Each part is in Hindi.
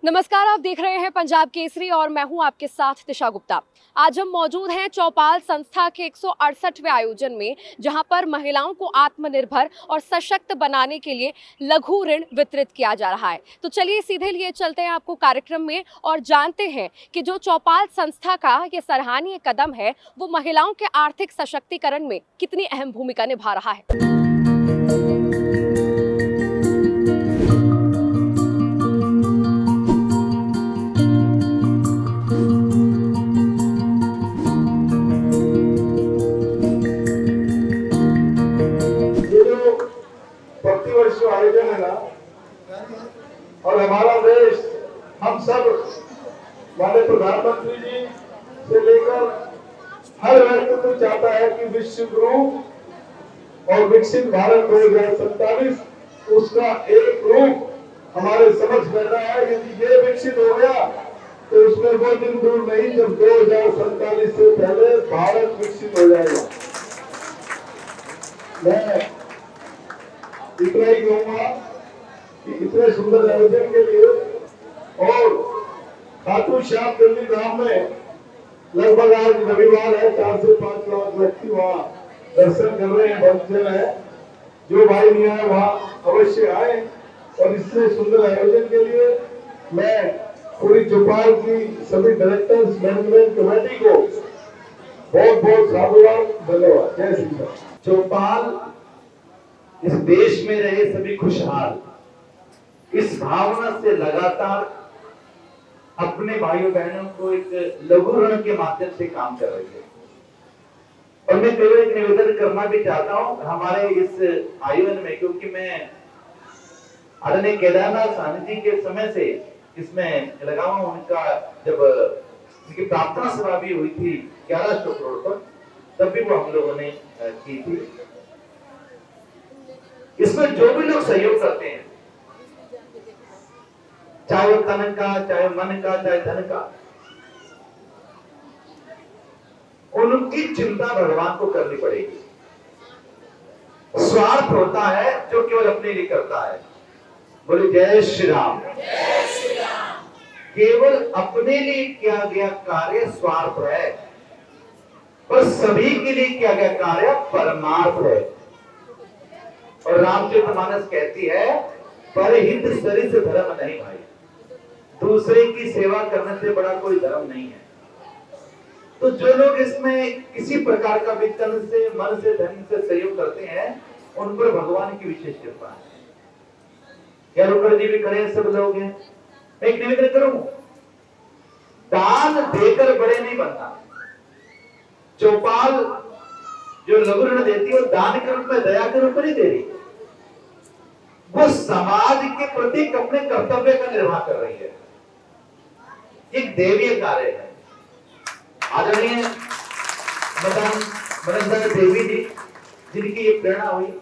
नमस्कार, आप देख रहे हैं पंजाब केसरी और मैं हूं आपके साथ दिशा गुप्ता। आज हम मौजूद हैं चौपाल संस्था के 168वें आयोजन में, जहां पर महिलाओं को आत्मनिर्भर और सशक्त बनाने के लिए लघु ऋण वितरित किया जा रहा है। तो चलिए सीधे लिए चलते हैं आपको कार्यक्रम में और जानते हैं कि जो चौपाल संस्था का ये सराहनीय कदम है वो महिलाओं के आर्थिक सशक्तिकरण में कितनी अहम भूमिका निभा रहा है। प्रतिवर्ष जो आयोजन है ना, और हमारा देश, हम सब हमारे प्रधानमंत्री जी से लेकर हर व्यक्ति चाहता है कि विश्व गुरु और विकसित भारत 2047 उसका एक रूप हमारे समझ में रहा है। यदि ये विकसित हो गया तो उसमें वो दिन दूर नहीं जब 2047 से पहले भारत विकसित हो जाएगा। मैं इतना ही कहूंगा कि इतने सुंदर आयोजन के लिए और खाटू श्याम दिल्ली धाम में लगभग आज रविवार है, 4 से 5 लाख व्यक्ति वहाँ दर्शन कर रहे हैं, भक्तजन है। जो भाई नहीं आए वहाँ अवश्य आए। और इससे सुंदर आयोजन के लिए मैं पूरी चौपाल की सभी डायरेक्टर्स मैनेजमेंट कमेटी को बहुत बहुत साधुवाद, धन्यवाद। जय श्री राम। चौपाल इस देश में रहे सभी खुशहाल, इस भावना से लगातार अपने भाइयों बहनों को एक लघु ऋण के माध्यम से काम कर रही है। और मैं केवल एक निवेदन करना भी चाहता हूं हमारे इस आयोजन में, क्योंकि मैं आदरणीय केदारनाथ साहनी जी के समय से इसमें लगा हूं। उनका जब उनकी प्रार्थना सभा भी हुई थी 11 रोड पर, तब भी वो हम लोगों ने की थी। इसमें जो भी लोग सहयोग करते हैं, चाहे वो तन का, चाहे मन का, चाहे धन का, उनकी चिंता भगवान को करनी पड़ेगी। स्वार्थ होता है जो केवल अपने लिए करता है। बोले जय श्री राम। केवल अपने लिए किया गया कार्य स्वार्थ है, पर सभी के लिए किया गया कार्य परमार्थ है। और रामचरितमानस कहती है परहित सरिस धर्म नहीं भाई, दूसरे की सेवा करने से बड़ा कोई धर्म नहीं है। तो जो लोग इसमें किसी प्रकार का भी तन से, मन से, धन से सहयोग करते हैं, उन पर भगवान की विशेष कृपा है। क्या रुकर जी भी करें, सब लोग हैं। मैं एक निवेदन करूं, दान देकर बड़े नहीं बनता। चौपाल जो लघु ऋण देती है वो दान के रूप में, दया के रूप में नहीं दे रही, वो समाज के प्रति अपने कर्तव्य का निर्वाह कर रही है। एक देवीय कार्य है। आदरणीय मदन देवी जी जिनकी ये प्रेरणा हुई,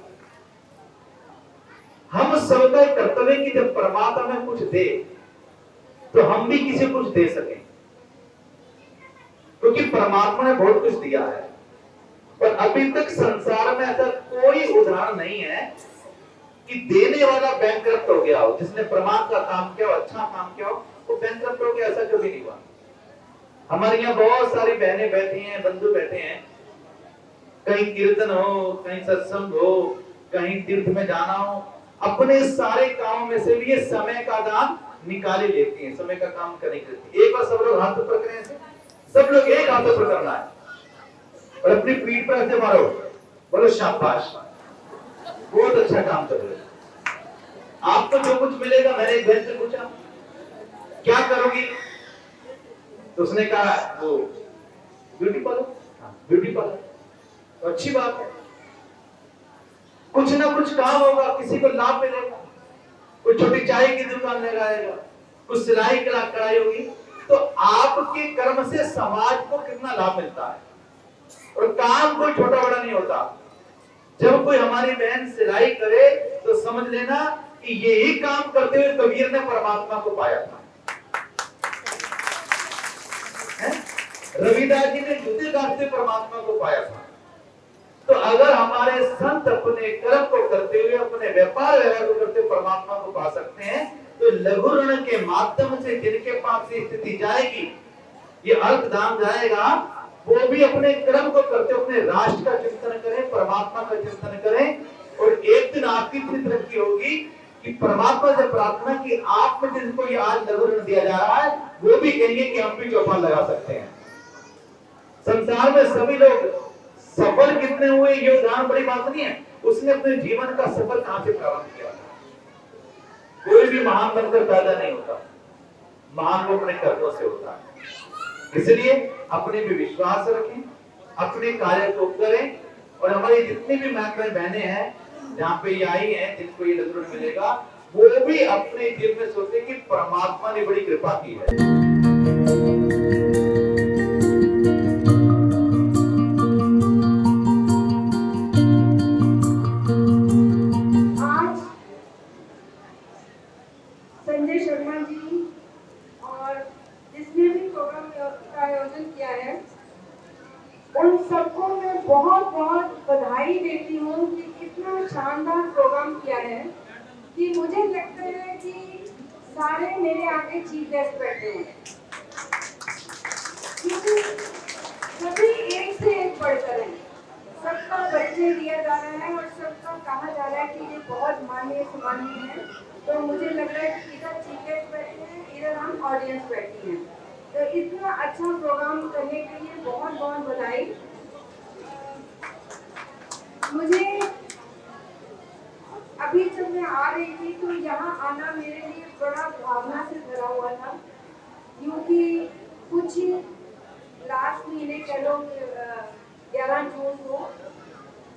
हम सबका कर्तव्य कि जब परमात्मा में कुछ दे तो हम भी किसी कुछ दे सकें, क्योंकि परमात्मा ने बहुत कुछ दिया है। पर अभी तक संसार में ऐसा कोई उदाहरण नहीं है कि देने वाला बैंकरप्ट हो गया हो। जिसने प्रमाद का काम किया हो, अच्छा काम किया हो, वो बैंकरप्ट हो गया, ऐसा कभी नहीं हुआ। हमारे यहाँ बहुत सारी बहनें बैठी हैं, बंधु बैठे हैं, कहीं कीर्तन हो, कहीं सत्संग हो, कहीं तीर्थ में जाना हो, अपने सारे कामों में से भी ये समय का दान निकाले लेती हैं, समय का काम करने के लिए। एक बार सब लोग हाथ ऊपर करें, सब लोग एक हाथ ऊपर करना है और अपनी पीठ पर ऐसे मारो, बोलो शाबाश, बहुत अच्छा काम कर रहे हो। आपको जो कुछ मिलेगा, मैंने एक बहन से पूछा क्या करोगी, तो उसने कहा वो ब्यूटी पार्लर। ब्यूटी पार्लर तो अच्छी बात है, कुछ ना कुछ काम होगा, किसी को लाभ मिलेगा। कोई छोटी चाय की दुकान लगाएगा, कुछ सिलाई कढ़ाई होगी, तो आपके कर्म से समाज को कितना लाभ मिलता है। और काम कोई छोटा बड़ा नहीं होता। जब कोई हमारी बहन सिलाई करे तो समझ लेना कि यही काम करते हुए कबीर ने परमात्मा को पाया था। रविदास जी ने जूते काटते परमात्मा को पाया था। तो अगर हमारे संत अपने कर्म को करते हुए, अपने व्यापार व्यवहार को करते परमात्मा को पा सकते हैं, तो लघु ऋण के माध्यम से जिनके पास ये स्थिति जाएगी, ये अल्पदान जाएगा, वो भी अपने कर्म को करते अपने राष्ट्र का चिंतन करें, परमात्मा का चिंतन करें, और एक दिन आपकी इतनी तरक्की होगी कि परमात्मा से प्रार्थना की आप में जिनको ये आज लघु ऋण दिया जा रहा है, वो भी कहेंगे कि हम भी चौपाल लगा सकते हैं। संसार में सभी लोग सफल कितने हुए ये उदाहरण बड़ी बात नहीं है, उसने अपने जीवन का सफर कहां से प्रारंभ किया। कोई भी महान बनकर पैदा नहीं होता, महान वो अपने कर्मों से होता है। इसलिए अपने पे विश्वास रखें, अपने कार्य को करें, और हमारी जितनी भी माताएं बहनें हैं जहाँ पे ये आई हैं, जिनको ये लघु ऋण मिलेगा, वो भी अपने जीवन में सोचे कि परमात्मा ने बड़ी कृपा की है। संजय शर्मा जी और जिसने भी प्रोग्राम का आयोजन किया है, उन सबको मैं बहुत बहुत बधाई देती हूँ कि कितना शानदार प्रोग्राम किया है, कि मुझे लगता है कि सारे मेरे आगे चीफ गेस्ट बैठे हैं, क्योंकि सभी एक से एक बढ़कर हैं। सबका परिचय दिया जा रहा है और सबका कहा जा रहा है कि ये बहुत माननीय सम्मानीय है। तो मुझे लग रहा है कि इधर चीफ गेस्ट बैठे हैं, इधर हम ऑडियंस बैठी हैं। तो इतना अच्छा प्रोग्राम करने के लिए बहुत बहुत बधाई। मुझे अभी जब मैं आ रही थी तो यहाँ आना मेरे लिए बड़ा भावना से भरा हुआ था, क्योंकि कुछ लास्ट महीने कह लो 11 जून को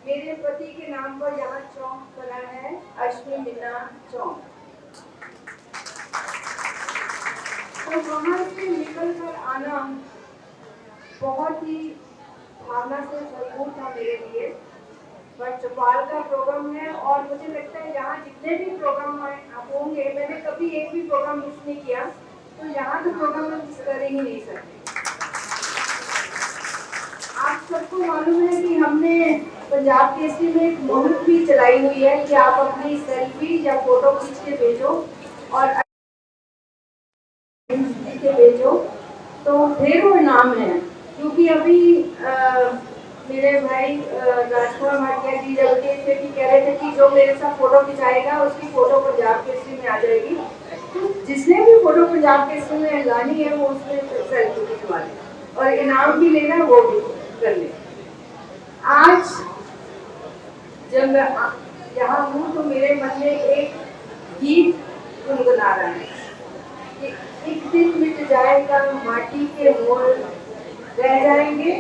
मेरे पति के नाम पर यहाँ चौक बना है, अश्विनी मीना चौक। तो वहाँ से निकल कर आना बहुत ही भावना से भरपूर था मेरे लिए। पर चौपाल का प्रोग्राम है और मुझे लगता है यहाँ जितने भी प्रोग्राम होंगे, मैंने कभी एक भी प्रोग्राम मिस नहीं किया, तो यहाँ तो प्रोग्राम हम मिस कर ही नहीं सकते। आप सबको मालूम है कि हमने पंजाब केसरी में एक मुहिम भी चलाई हुई है कि आप अपनी सेल्फी या फोटो खींच के भेजो और के भेजो, तो ढेरों इनाम है। क्योंकि अभी मेरे भाई राजकुमार भाटिया जी जबकि से भी कह रहे थे कि जो मेरे साथ फोटो खिंचाएगा उसकी फोटो पंजाब केसरी में आ जाएगी, तो जिसने भी फोटो पंजाब केसरी में लानी है वो उसमें सेल्फी खिंचवा ले और इनाम भी लेना वो भी कर ले। आज जब मैं यहाँ हूँ तो मेरे मन में एक गीत गुनगुना रहा है कि एक दिन मिट जाएगा माटी के मोल, रह जाएंगे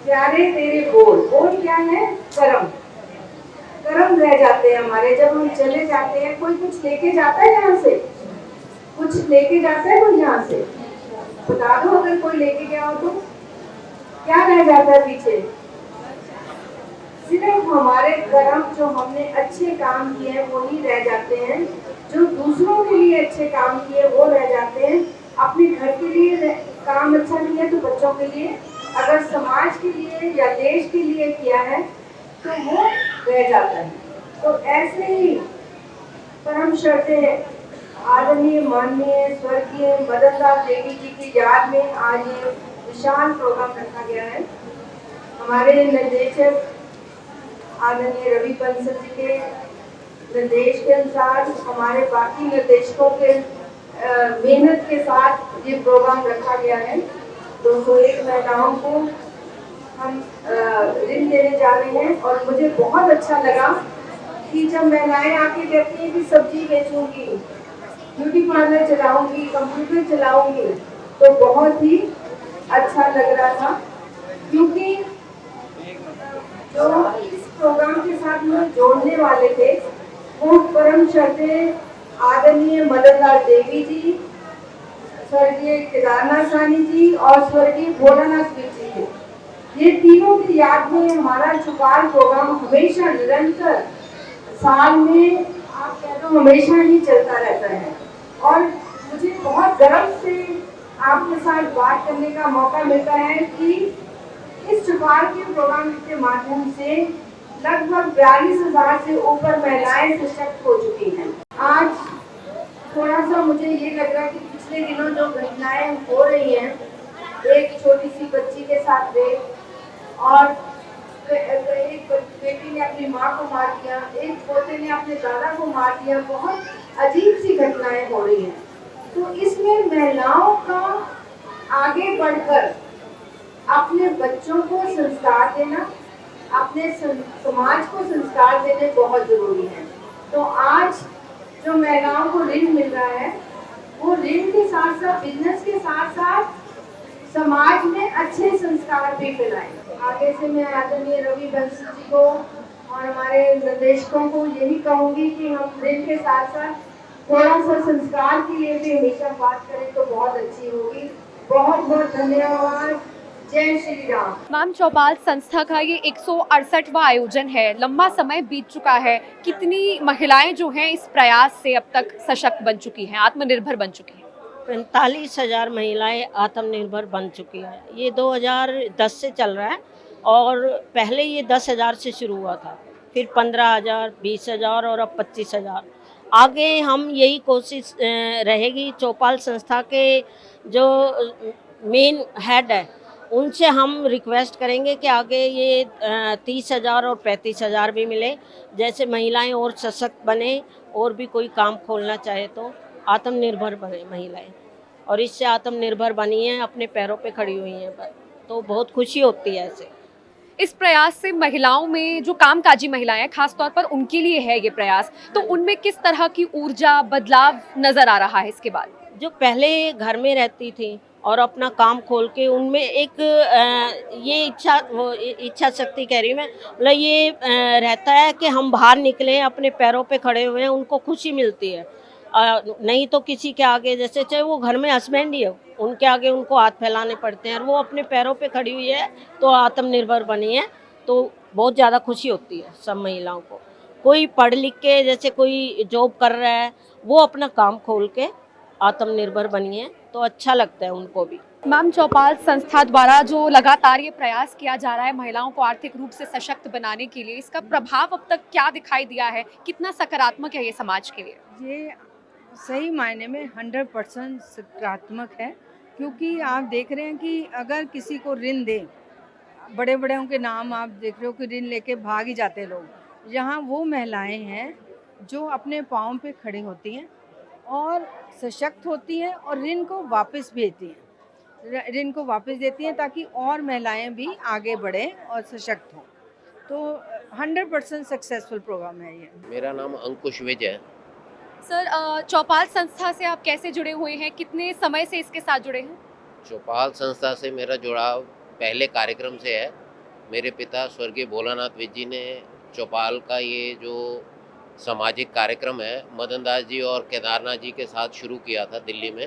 प्यारे तेरे बोल। बोल क्या है? कर्म। कर्म रह जाते हैं हमारे। जब हम चले जाते हैं, कोई कुछ लेके जाता है यहाँ से, कुछ लेके जाता है कोई यहाँ से, बता दो अगर कोई लेके गया हो तो क्या रह जाता है पीछे? सिर्फ हमारे कर्म, जो हमने अच्छे काम किए हैं वो ही रह जाते हैं। जो दूसरों के लिए अच्छे काम किए वो रह जाते हैं। अपने घर के लिए काम अच्छा किया तो बच्चों के लिए, अगर समाज के लिए या देश के लिए किया है तो वो रह जाता है। तो ऐसे ही परम श्रद्धेय आदरणीय माननीय स्वर्गीय मदन लाल देवी जी की याद में आज ये विशाल प्रोग्राम रखा गया है। हमारे निर्देशक आदरणीय रवि बंसल जी के निर्देश के अनुसार, हमारे बाकी निर्देशकों के मेहनत के साथ ये प्रोग्राम रखा गया है। 201 महिलाओं को हम ऋण देने जा रहे हैं और मुझे बहुत अच्छा लगा कि जब महिलाएं आके कहती हैं कि सब्जी बेचूंगी, ब्यूटी पार्लर चलाऊंगी, कंप्यूटर चलाऊंगी, तो बहुत ही अच्छा लग रहा था। क्योंकि जो इस प्रोग्राम के साथ में जोड़ने वाले थे वो परम श्रद्धेय आदरणीय मदन लाल देवी जी, स्वर्गीय केदारनाथ साहनी जी और स्वर्गीय भोलानाथ जी थे। ये तीनों की याद में हमारा चौपाल प्रोग्राम हमेशा निरंतर साल में आप कह दो हमेशा ही चलता रहता है। और मुझे बहुत गर्व से आपके साथ बात करने का मौका मिलता है कि इस चौपाल के प्रोग्राम के माध्यम से लगभग 42,000 से ऊपर महिलाएं सशक्त हो चुकी हैं। आज थोड़ा सा मुझे ये लग रहा है कि पिछले दिनों जो घटनाएं हो रही हैं, एक छोटी सी बच्ची के साथ रेप और एक बेटी ने अपनी माँ को मार दिया, एक पोते ने अपने दादा को मार दिया, बहुत अजीब सी घटनाएं हो रही हैं। तो इसमें महिलाओं का आगे बढ़कर अपने बच्चों को संस्कार देना, अपने समाज को संस्कार देने बहुत जरूरी है। तो आज जो महिलाओं को ऋण मिल रहा है, वो ऋण के साथ साथ बिजनेस के साथ साथ समाज में अच्छे संस्कार भी फैलाएं। आगे से मैं आदरणीय रवि बंसल जी को और हमारे निर्देशकों को यही कहूंगी कि हम ऋण के साथ साथ थोड़ा सा संस्कार के लिए भी हमेशा बात करें तो बहुत अच्छी होगी। बहुत बहुत धन्यवाद। जय श्री राम। मैम, चौपाल संस्था का ये 168वां आयोजन है, लंबा समय बीत चुका है। कितनी महिलाएं जो हैं इस प्रयास से अब तक सशक्त बन चुकी हैं, आत्मनिर्भर बन चुकी हैं? 45,000 महिलाएं आत्मनिर्भर बन चुकी हैं। ये 2010 से चल रहा है और पहले ये 10,000 से शुरू हुआ था, फिर 15,000, 20,000 और अब 25,000। आगे हम यही कोशिश रहेगी, चौपाल संस्था के जो मेन हेड है उनसे हम रिक्वेस्ट करेंगे कि आगे ये 30,000 और 35,000 भी मिले, जैसे महिलाएं और सशक्त बने और भी कोई काम खोलना चाहे तो आत्मनिर्भर बने महिलाएं, और इससे आत्मनिर्भर बनी हैं, अपने पैरों पे खड़ी हुई हैं, तो बहुत खुशी होती है ऐसे। इस प्रयास से महिलाओं में, जो कामकाजी महिलाएं हैं खास तौर पर उनके लिए है ये प्रयास, तो उनमें किस तरह की ऊर्जा, बदलाव नजर आ रहा है इसके बाद? जो पहले घर में रहती थी और अपना काम खोल के, उनमें एक ये इच्छा शक्ति कह रही हूँ मैं, मतलब ये रहता है कि हम बाहर निकलें, अपने पैरों पे खड़े हुए हैं, उनको खुशी मिलती है। नहीं तो किसी के आगे, जैसे चाहे वो घर में हस्बैंड ही हो, उनके आगे उनको हाथ फैलाने पड़ते हैं, और वो अपने पैरों पे खड़ी हुई है तो आत्मनिर्भर बनी है, तो बहुत ज़्यादा खुशी होती है सब महिलाओं को। कोई पढ़ लिख के, जैसे कोई जॉब कर रहा है, वो अपना काम खोल के आत्मनिर्भर बनी है, तो अच्छा लगता है उनको भी। मैम, चौपाल संस्था द्वारा जो लगातार ये प्रयास किया जा रहा है महिलाओं को आर्थिक रूप से सशक्त बनाने के लिए, इसका प्रभाव अब तक क्या दिखाई दिया है, कितना सकारात्मक है ये समाज के लिए? ये सही मायने में 100% सकारात्मक है, क्योंकि आप देख रहे हैं कि अगर किसी को ऋण दें, बड़े बड़ों के नाम आप देख रहे हो कि ऋण लेके भाग ही जाते लोग। यहाँ वो महिलाएं हैं जो अपने पाँव पे खड़ी होती हैं और सशक्त होती हैं और ऋण को वापस भेजती हैं, ऋण को वापस देती हैं, ताकि और महिलाएं भी आगे बढ़ें और सशक्त हों। तो 100% सक्सेसफुल प्रोग्राम है ये। मेरा नाम अंकुश विज है। सर, चौपाल संस्था से आप कैसे जुड़े हुए हैं, कितने समय से इसके साथ जुड़े हैं? चौपाल संस्था से मेरा जुड़ाव पहले कार्यक्रम से है। मेरे पिता स्वर्गीय भोलानाथ विज जी ने चौपाल का ये जो सामाजिक कार्यक्रम है, मदन दास जी और केदारनाथ जी के साथ शुरू किया था दिल्ली में।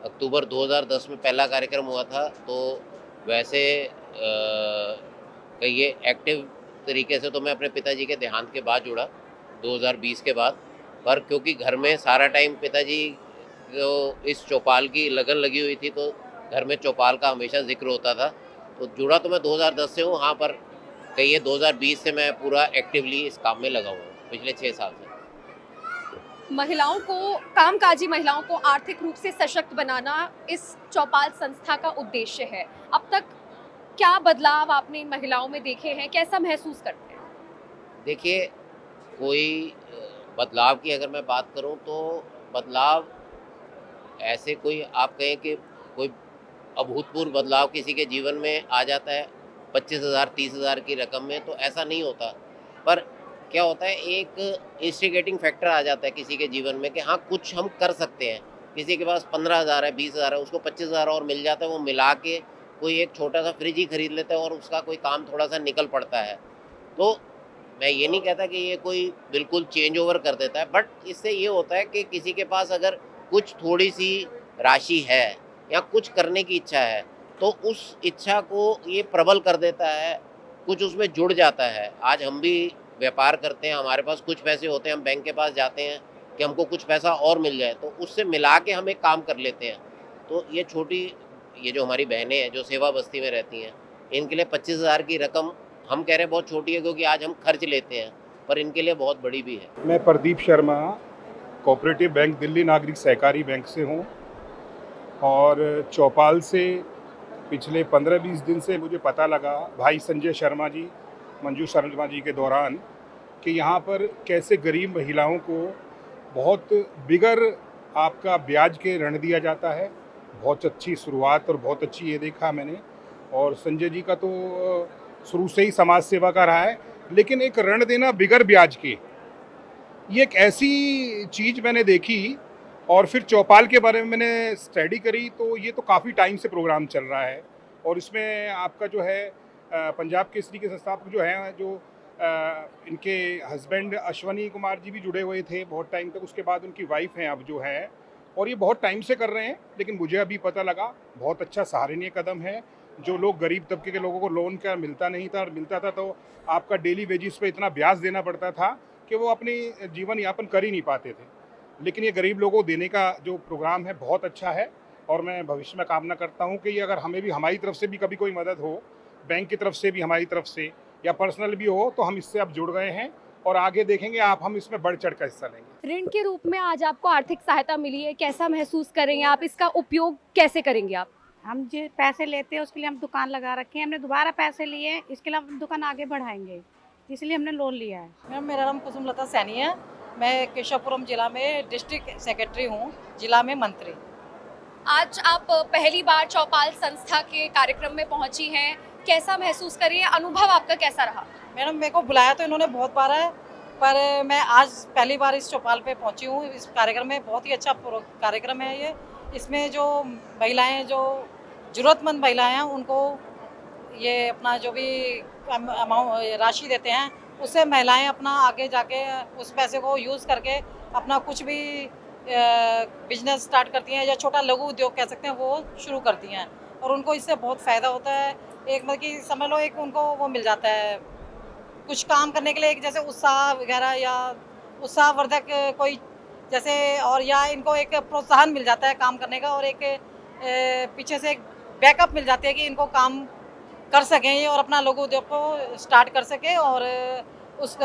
अक्टूबर 2010 में पहला कार्यक्रम हुआ था, तो वैसे कहिए एक्टिव तरीके से तो मैं अपने पिताजी के देहांत के बाद जुड़ा 2020 के बाद, पर क्योंकि घर में सारा टाइम पिताजी को इस चौपाल की लगन लगी हुई थी, तो घर में चौपाल का हमेशा जिक्र होता था, तो जुड़ा तो मैं 2010 से हूँ। हाँ, पर कहिए 2020 से मैं पूरा एक्टिवली इस काम में लगा हुआ हूँ, पिछले 6 साल से। महिलाओं को, कामकाजी महिलाओं को आर्थिक रूप से सशक्त बनाना इस चौपाल संस्था का उद्देश्य है। अब तक क्या बदलाव आपने इन महिलाओं में देखे हैं, कैसा महसूस करते हैं? देखिए, कोई बदलाव की अगर मैं बात करूं तो बदलाव ऐसे कोई आप कहें कि कोई अभूतपूर्व बदलाव किसी के जीवन में आ जाता है 25,000 30,000 की रकम में, तो ऐसा नहीं होता। पर क्या होता है, एक इंस्टिगेटिंग फैक्टर आ जाता है किसी के जीवन में कि हाँ, कुछ हम कर सकते हैं। किसी के पास 15,000 है, 20,000 है, उसको 25,000 और मिल जाता है, वो मिला के कोई एक छोटा सा फ्रिज ही खरीद लेता है और उसका कोई काम थोड़ा सा निकल पड़ता है। तो मैं ये नहीं कहता कि ये कोई बिल्कुल चेंज ओवर कर देता है, बट इससे ये होता है कि किसी के पास अगर कुछ थोड़ी सी राशि है या कुछ करने की इच्छा है, तो उस इच्छा को ये प्रबल कर देता है, कुछ उसमें जुड़ जाता है। आज हम भी व्यापार करते हैं, हमारे पास कुछ पैसे होते हैं, हम बैंक के पास जाते हैं कि हमको कुछ पैसा और मिल जाए, तो उससे मिला के हम एक काम कर लेते हैं। तो ये छोटी, ये जो हमारी बहनें हैं जो सेवा बस्ती में रहती हैं, इनके लिए 25,000 की रकम हम कह रहे हैं बहुत छोटी है क्योंकि आज हम खर्च लेते हैं, पर इनके लिए बहुत बड़ी भी है। मैं प्रदीप शर्मा कोऑपरेटिव बैंक दिल्ली नागरिक सहकारी बैंक से हूँ और चौपाल से पिछले 15-20 दिन से मुझे पता लगा भाई संजय शर्मा जी, मंजू शर्मा जी के दौरान कि यहाँ पर कैसे गरीब महिलाओं को बहुत बिगर आपका ब्याज के ऋण दिया जाता है। बहुत अच्छी शुरुआत और बहुत अच्छी ये देखा मैंने। और संजय जी का तो शुरू से ही समाज सेवा का रहा है, लेकिन एक ऋण देना बिगर ब्याज के, ये एक ऐसी चीज़ मैंने देखी। और फिर चौपाल के बारे में मैंने स्टडी करी तो ये तो काफ़ी टाइम से प्रोग्राम चल रहा है और इसमें आपका जो है पंजाब केसरी के संस्थापक जो हैं, जो इनके हस्बैंड अश्वनी कुमार जी भी जुड़े हुए थे बहुत टाइम तक। उसके बाद उनकी वाइफ हैं अब जो है, और ये बहुत टाइम से कर रहे हैं। लेकिन मुझे अभी पता लगा बहुत अच्छा सराहनीय कदम है। जो लोग गरीब तबके के लोगों को लोन का मिलता नहीं था और मिलता था तो आपका डेली वेजिस पे इतना ब्याज देना पड़ता था कि वो अपनी जीवन यापन कर ही नहीं पाते थे। लेकिन ये गरीब लोगों को देने का जो प्रोग्राम है बहुत अच्छा है और मैं भविष्य में कामना करता हूँ कि ये अगर हमें भी हमारी तरफ से भी कभी कोई मदद हो, बैंक की तरफ से भी हमारी तरफ से या पर्सनल भी हो, तो हम इससे अब जुड़ गए हैं और आगे देखेंगे हम इसमें बढ़ चढ़ कर हिस्सा लेंगे। ऋण के रूप में आज आपको आर्थिक सहायता मिली है, कैसा महसूस करेंगे आप? इसका उपयोग कैसे करेंगे आप? हम जो पैसे लेते हैं उसके लिए हम दुकान लगा रखे हैं, हमने दोबारा पैसे लिए, इसके लिए हम दुकान आगे बढ़ाएंगे, इसलिए हमने लोन लिया है। मैम मेरा नाम कुसुमलता सैनी है, मैं केशवपुरम जिला में डिस्ट्रिक्ट सेक्रेटरी हूँ, जिला में मंत्री। आज आप पहली बार चौपाल संस्था के कार्यक्रम में पहुंची हैं, कैसा महसूस करिए, अनुभव आपका कैसा रहा? मैडम मेरे को बुलाया तो इन्होंने बहुत बार है, पर मैं आज पहली बार इस चौपाल पे पहुंची हूँ। इस कार्यक्रम में बहुत ही अच्छा कार्यक्रम है ये। इसमें जो महिलाएं, जो ज़रूरतमंद महिलाएं हैं, उनको ये अपना जो भी अमाउंट राशि देते हैं उससे महिलाएं अपना आगे जाके उस पैसे को यूज़ करके अपना कुछ भी बिजनेस स्टार्ट करती हैं या छोटा लघु उद्योग कह सकते हैं वो शुरू करती हैं और उनको इससे बहुत फ़ायदा होता है। एक मतलब कि समझ लो एक उनको वो मिल जाता है कुछ काम करने के लिए, एक जैसे उत्साह वगैरह या उत्साहवर्धक कोई जैसे, और या इनको एक प्रोत्साहन मिल जाता है काम करने का और एक पीछे से एक बैकअप मिल जाती है कि इनको काम कर सकें और अपना लघु उद्योग को स्टार्ट कर सकें और उस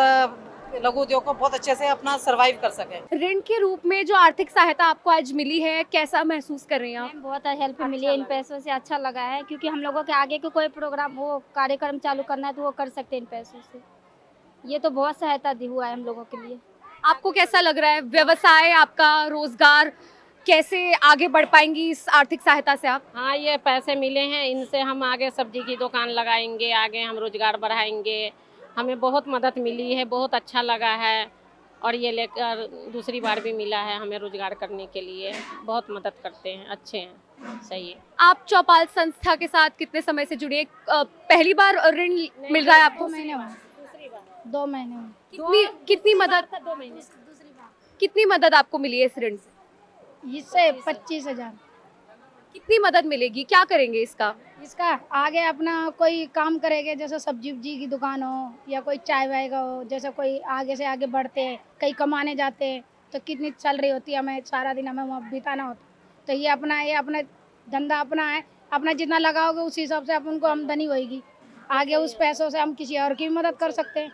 लघु उद्योग को बहुत अच्छे से अपना सरवाइव कर सकें। ऋण के रूप में जो आर्थिक सहायता आपको आज मिली है, कैसा महसूस कर रही हैं आप? बहुत हेल्प मिली है इन पैसों से, अच्छा लगा है, क्योंकि हम लोगों के आगे के कोई प्रोग्राम वो कार्यक्रम चालू करना है तो वो कर सकते हैं इन पैसों से। ये तो बहुत सहायता दी हुआ है हम लोगों के लिए। आपको कैसा लग रहा है व्यवसाय, आपका रोजगार कैसे आगे बढ़ पाएंगी इस आर्थिक सहायता से आप? हाँ, ये पैसे मिले हैं, इनसे हम आगे सब्जी की दुकान लगाएंगे, आगे हम रोजगार बढ़ाएंगे। हमें बहुत मदद मिली है, बहुत अच्छा लगा है और ये लेकर दूसरी बार भी मिला है हमें रोजगार करने के लिए। बहुत मदद करते हैं, अच्छे हैं, सही है। आप चौपाल संस्था के साथ कितने समय से जुड़े? पहली बार ऋण मिल रहा है आपको? 2 महीने हुए। 2 महीने कितनी कितनी मदद, 2 महीने कितनी मदद आपको मिली है इस ऋण से? इससे 25,000। कितनी मदद मिलेगी, क्या करेंगे इसका? इसका आगे अपना कोई काम करेंगे, जैसे सब्जी उब्जी की दुकान हो या कोई चाय वाय का हो, जैसे कोई आगे से आगे बढ़ते हैं, कहीं कमाने जाते हैं तो कितनी सैलरी होती है, हमें सारा दिन हमें वहाँ बिताना होता है। तो ये अपना धंधा अपना है, अपना जितना लगाओगे उस हिसाब से अपन को आमदनी होगी। आगे उस पैसों से हम किसी और की भी मदद कर सकते हैं,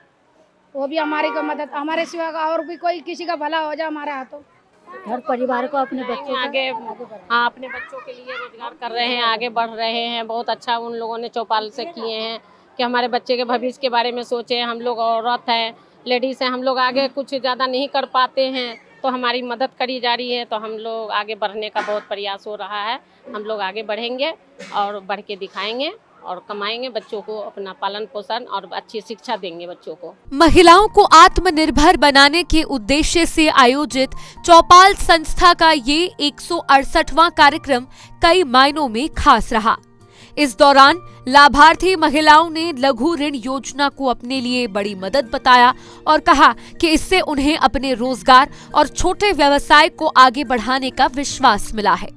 वो भी हमारी को मदद, हमारे सिवा का और भी कोई किसी का भला हो जाए हमारे हाथों। घर परिवार को अपने बच्चों आगे, हाँ, अपने बच्चों के लिए रोजगार कर रहे हैं, आगे बढ़ रहे हैं। बहुत अच्छा उन लोगों ने चौपाल से किए हैं कि हमारे बच्चे के भविष्य के बारे में सोचे। हम लोग औरत हैं, लेडीज़ हैं, हम लोग आगे कुछ ज़्यादा नहीं कर पाते हैं तो हमारी मदद करी जा रही है, तो हम लोग आगे बढ़ने का बहुत प्रयास हो रहा है। हम लोग आगे बढ़ेंगे और बढ़ के दिखाएंगे और कमाएंगे, बच्चों को अपना पालन पोषण और अच्छी शिक्षा देंगे बच्चों को। महिलाओं को आत्मनिर्भर बनाने के उद्देश्य से आयोजित चौपाल संस्था का ये 168वां कार्यक्रम कई मायनों में खास रहा। इस दौरान लाभार्थी महिलाओं ने लघु ऋण योजना को अपने लिए बड़ी मदद बताया और कहा कि इससे उन्हें अपने रोजगार और छोटे व्यवसाय को आगे बढ़ाने का विश्वास मिला है।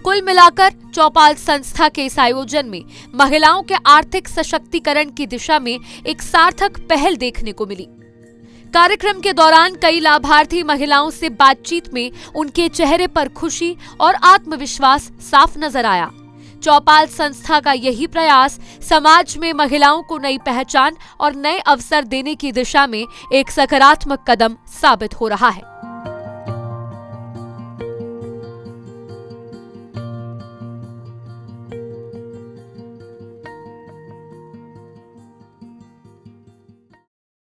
कुल मिलाकर चौपाल संस्था के इस आयोजन में महिलाओं के आर्थिक सशक्तिकरण की दिशा में एक सार्थक पहल देखने को मिली। कार्यक्रम के दौरान कई लाभार्थी महिलाओं से बातचीत में उनके चेहरे पर खुशी और आत्मविश्वास साफ नजर आया। चौपाल संस्था का यही प्रयास समाज में महिलाओं को नई पहचान और नए अवसर देने की दिशा में एक सकारात्मक कदम साबित हो रहा है।